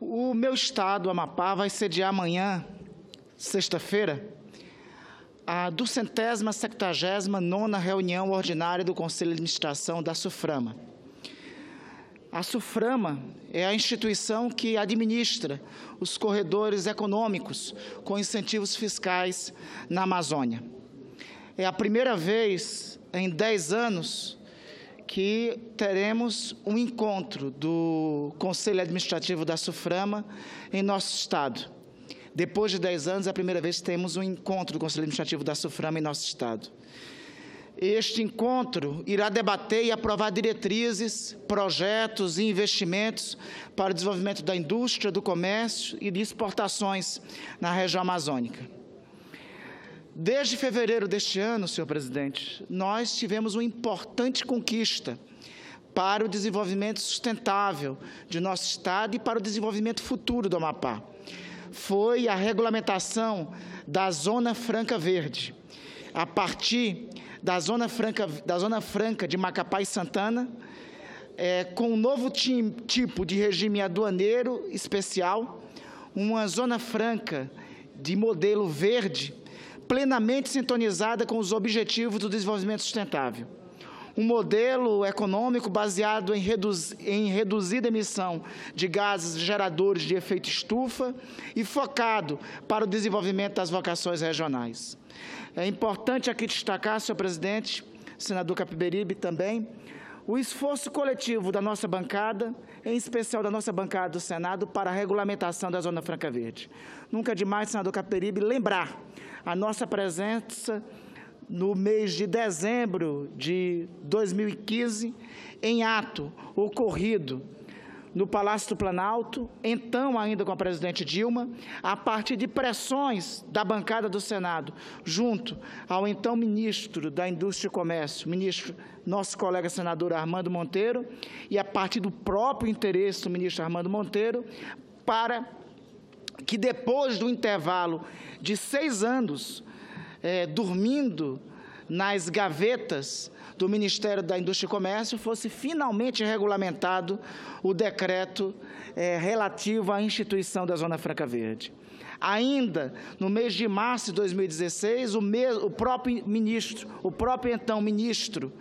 O meu estado, Amapá, vai sediar amanhã, sexta-feira, a 279ª reunião ordinária do Conselho de Administração da SUFRAMA. A SUFRAMA é a instituição que administra os corredores econômicos com incentivos fiscais na Amazônia. É a primeira vez em 10 anos que teremos um encontro do Conselho Administrativo da SUFRAMA em nosso estado. Depois de 10 anos, é a primeira vez que temos um encontro do Conselho Administrativo da SUFRAMA em nosso estado. Este encontro irá debater e aprovar diretrizes, projetos e investimentos para o desenvolvimento da indústria, do comércio e de exportações na região amazônica. Desde fevereiro deste ano, senhor presidente, nós tivemos uma importante conquista para o desenvolvimento sustentável de nosso estado e para o desenvolvimento futuro do Amapá. Foi a regulamentação da Zona Franca Verde. A partir da Zona Franca de Macapá e Santana, com um novo tipo de regime aduaneiro especial, uma Zona Franca de modelo verde, plenamente sintonizada com os objetivos do desenvolvimento sustentável. Um modelo econômico baseado em reduzida emissão de gases geradores de efeito estufa e focado para o desenvolvimento das vocações regionais. É importante aqui destacar, senhor presidente, senador Capiberibe também, o esforço coletivo da nossa bancada, em especial da nossa bancada do Senado, para a regulamentação da Zona Franca Verde. Nunca é demais, senador Capiberibe, lembrar a nossa presença no mês de dezembro de 2015, em ato ocorrido no Palácio do Planalto, então ainda com a presidente Dilma, a partir de pressões da bancada do Senado, junto ao então ministro da Indústria e Comércio, nosso colega senador Armando Monteiro, e a partir do próprio interesse do ministro Armando Monteiro, para que depois do intervalo de 6 anos, dormindo nas gavetas do Ministério da Indústria e Comércio, fosse finalmente regulamentado o decreto relativo à instituição da Zona Franca Verde. Ainda no mês de março de 2016, o próprio então ministro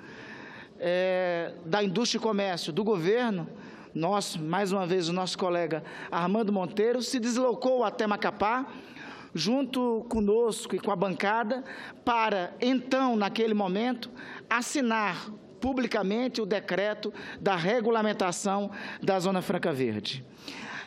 da Indústria e Comércio do governo, mais uma vez o nosso colega Armando Monteiro, se deslocou até Macapá, junto conosco e com a bancada, para, então, naquele momento, assinar publicamente o decreto da regulamentação da Zona Franca Verde.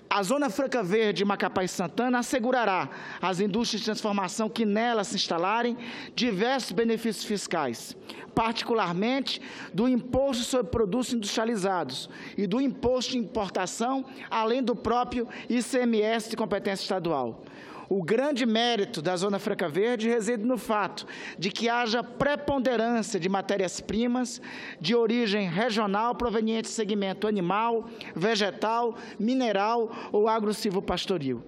A Zona Franca Verde de Macapá e Santana assegurará às indústrias de transformação que nelas se instalarem diversos benefícios fiscais, particularmente do imposto sobre produtos industrializados e do imposto de importação, além do próprio ICMS de competência estadual. O grande mérito da Zona Franca Verde reside no fato de que haja preponderância de matérias-primas de origem regional provenientes de segmento animal, vegetal, mineral ou agro-silvopastoril.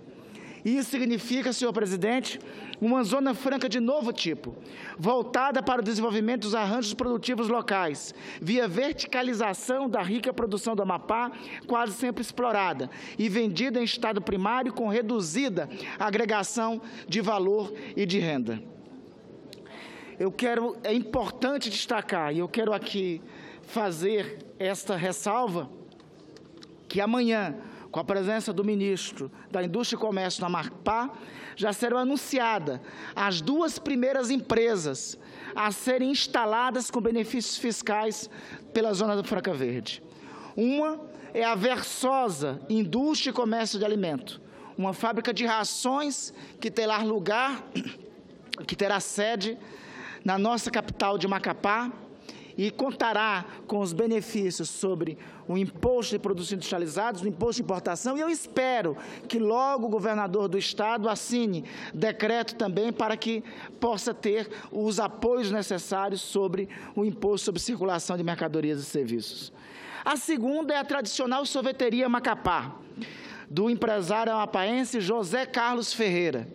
Isso significa, senhor presidente, uma Zona Franca de novo tipo, voltada para o desenvolvimento dos arranjos produtivos locais, via verticalização da rica produção do Amapá, quase sempre explorada, e vendida em estado primário com reduzida agregação de valor e de renda. É importante destacar, e eu quero aqui fazer esta ressalva, que amanhã, com a presença do ministro da Indústria e Comércio no Amapá, já serão anunciadas as 2 primeiras empresas a serem instaladas com benefícios fiscais pela Zona da Franca Verde. Uma é a Versosa Indústria e Comércio de Alimento, uma fábrica de rações que terá sede na nossa capital de Macapá, e contará com os benefícios sobre o imposto de produtos industrializados, o imposto de importação, e eu espero que logo o governador do estado assine decreto também para que possa ter os apoios necessários sobre o imposto sobre circulação de mercadorias e serviços. A segunda é a tradicional sorveteria Macapá, do empresário amapaense José Carlos Ferreira.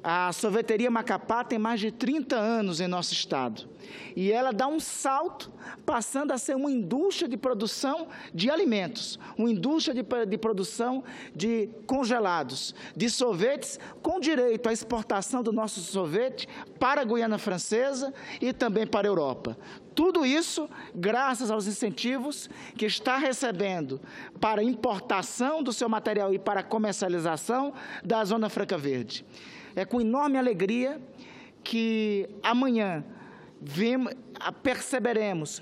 A sorveteria Macapá tem mais de 30 anos em nosso estado. E ela dá um salto, passando a ser uma indústria de produção de alimentos, uma indústria de produção de congelados, de sorvetes, com direito à exportação do nosso sorvete para a Guiana Francesa e também para a Europa. Tudo isso graças aos incentivos que está recebendo para importação do seu material e para comercialização da Zona Franca Verde. É com enorme alegria que amanhã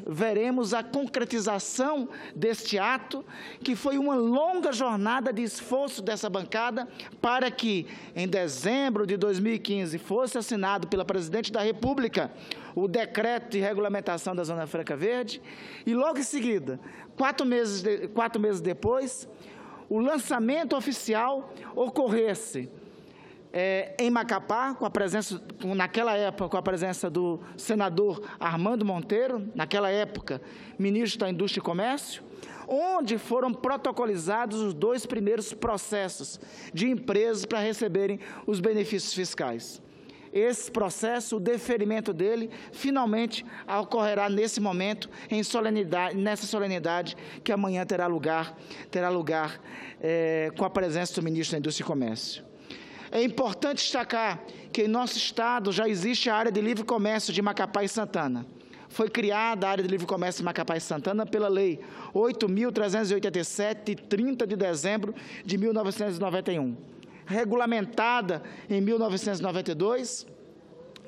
veremos a concretização deste ato, que foi uma longa jornada de esforço dessa bancada para que, em dezembro de 2015, fosse assinado pela Presidente da República o decreto de regulamentação da Zona Franca Verde, e logo em seguida, 4 meses depois, o lançamento oficial ocorresse em Macapá, naquela época, com a presença do senador Armando Monteiro, naquela época, ministro da Indústria e Comércio, onde foram protocolizados os 2 primeiros processos de empresas para receberem os benefícios fiscais. Esse processo, o deferimento dele, finalmente ocorrerá nesse momento, nessa solenidade que amanhã terá lugar com a presença do ministro da Indústria e Comércio. É importante destacar que em nosso estado já existe a área de livre comércio de Macapá e Santana. Foi criada a área de livre comércio de Macapá e Santana pela Lei 8.387, de 30 de dezembro de 1991, regulamentada em 1992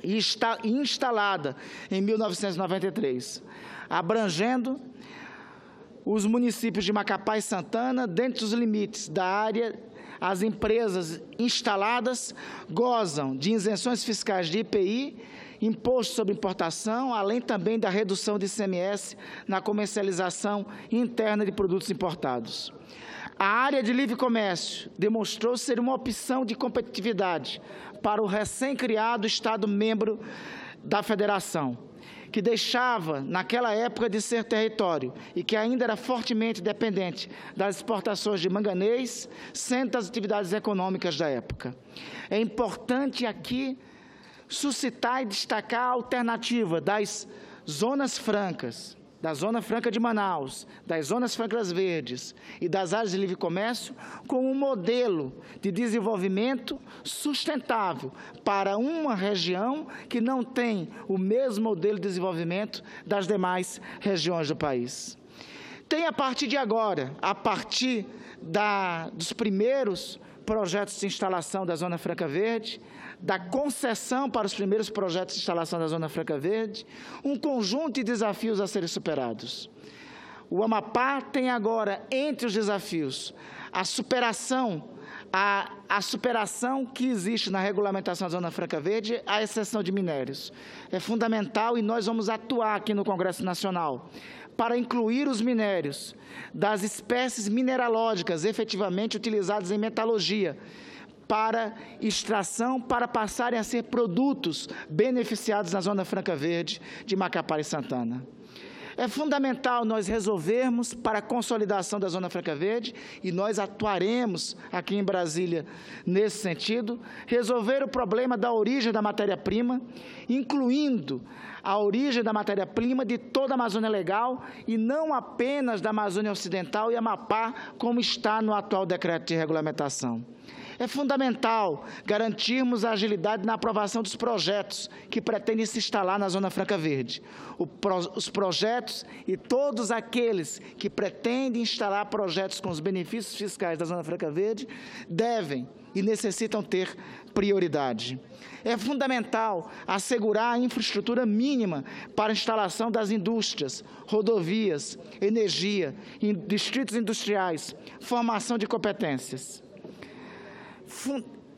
e instalada em 1993, abrangendo os municípios de Macapá e Santana dentro dos limites da área. As empresas instaladas gozam de isenções fiscais de IPI, imposto sobre importação, além também da redução de ICMS na comercialização interna de produtos importados. A área de livre comércio demonstrou ser uma opção de competitividade para o recém-criado Estado membro da Federação, que deixava, naquela época, de ser território e que ainda era fortemente dependente das exportações de manganês, sendo das atividades econômicas da época. É importante aqui suscitar e destacar a alternativa das zonas francas, da Zona Franca de Manaus, das Zonas Francas Verdes e das áreas de livre comércio, com um modelo de desenvolvimento sustentável para uma região que não tem o mesmo modelo de desenvolvimento das demais regiões do país. Tem, a partir de agora, a partir dos primeiros projetos de instalação da Zona Franca Verde, da concessão para os primeiros projetos de instalação da Zona Franca Verde, um conjunto de desafios a serem superados. O Amapá tem agora, entre os desafios, a superação que existe na regulamentação da Zona Franca Verde, à exceção de minérios. É fundamental e nós vamos atuar aqui no Congresso Nacional para incluir os minérios das espécies mineralógicas efetivamente utilizadas em metalurgia, para extração, para passarem a ser produtos beneficiados na Zona Franca Verde de Macapá e Santana. É fundamental nós resolvermos para a consolidação da Zona Franca Verde, e nós atuaremos aqui em Brasília nesse sentido, resolver o problema da origem da matéria-prima, incluindo a origem da matéria-prima de toda a Amazônia Legal e não apenas da Amazônia Ocidental e Amapá, como está no atual decreto de regulamentação. É fundamental garantirmos a agilidade na aprovação dos projetos que pretendem se instalar na Zona Franca Verde. Os projetos e todos aqueles que pretendem instalar projetos com os benefícios fiscais da Zona Franca Verde devem e necessitam ter prioridade. É fundamental assegurar a infraestrutura mínima para a instalação das indústrias, rodovias, energia, distritos industriais, formação de competências.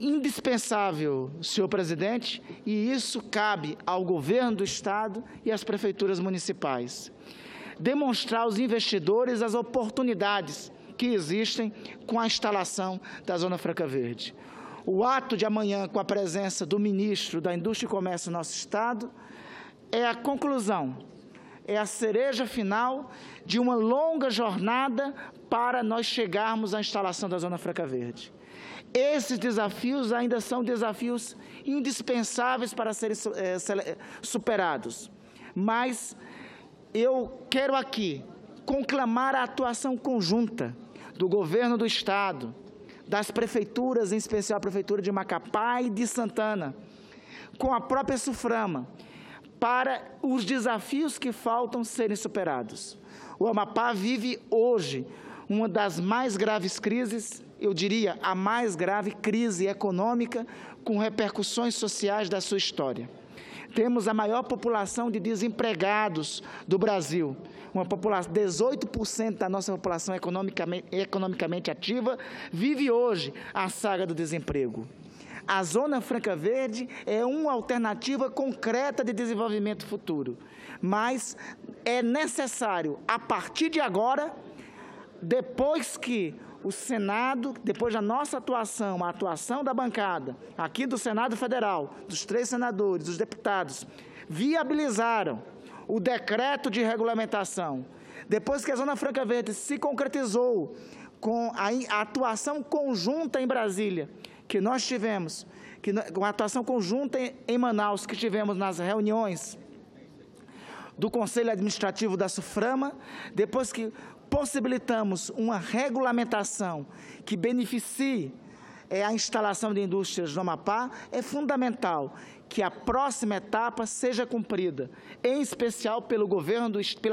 Indispensável, senhor presidente, e isso cabe ao governo do Estado e às prefeituras municipais, demonstrar aos investidores as oportunidades que existem com a instalação da Zona Franca Verde. O ato de amanhã, com a presença do ministro da Indústria e Comércio do nosso Estado, é a conclusão, é a cereja final de uma longa jornada para nós chegarmos à instalação da Zona Franca Verde. Esses desafios ainda são desafios indispensáveis para serem superados, mas eu quero aqui conclamar a atuação conjunta do governo do Estado, das prefeituras, em especial a Prefeitura de Macapá e de Santana, com a própria SUFRAMA, para os desafios que faltam serem superados. O Amapá vive hoje uma das mais graves crises, eu diria a mais grave crise econômica com repercussões sociais da sua história. Temos a maior população de desempregados do Brasil, uma população, 18% da nossa população economicamente ativa vive hoje a saga do desemprego. A Zona Franca Verde é uma alternativa concreta de desenvolvimento futuro, mas é necessário, a partir de agora, depois que o Senado, depois da nossa atuação, a atuação da bancada, aqui do Senado Federal, dos 3 senadores, dos deputados, viabilizaram o decreto de regulamentação, depois que a Zona Franca Verde se concretizou com a atuação conjunta em Brasília, que nós tivemos, com a atuação conjunta em Manaus, que tivemos nas reuniões do Conselho Administrativo da SUFRAMA, depois que possibilitamos uma regulamentação que beneficie a instalação de indústrias no Amapá, é fundamental que a próxima etapa seja cumprida, em especial pela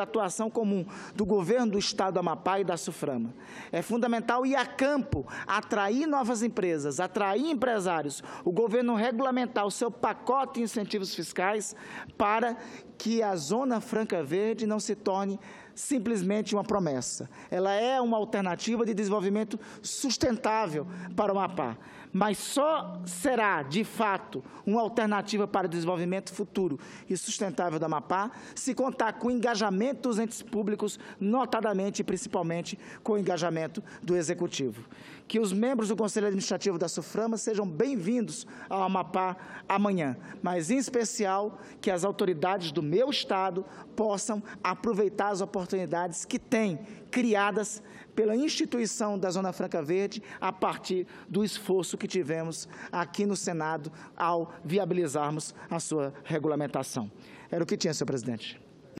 atuação comum do governo do Estado do Amapá e da SUFRAMA. É fundamental ir a campo, atrair novas empresas, atrair empresários, o governo regulamentar o seu pacote de incentivos fiscais para que a Zona Franca Verde não se torne simplesmente uma promessa. Ela é uma alternativa de desenvolvimento sustentável para o Amapá, mas só será, de fato, uma alternativa para o desenvolvimento futuro e sustentável do Amapá se contar com o engajamento dos entes públicos, notadamente e principalmente com o engajamento do Executivo. Que os membros do Conselho Administrativo da SUFRAMA sejam bem-vindos ao Amapá amanhã, mas, em especial, que as autoridades do meu Estado possam aproveitar as oportunidades que têm criadas pela instituição da Zona Franca Verde a partir do esforço que tivemos aqui no Senado ao viabilizarmos a sua regulamentação. Era o que tinha, senhor presidente.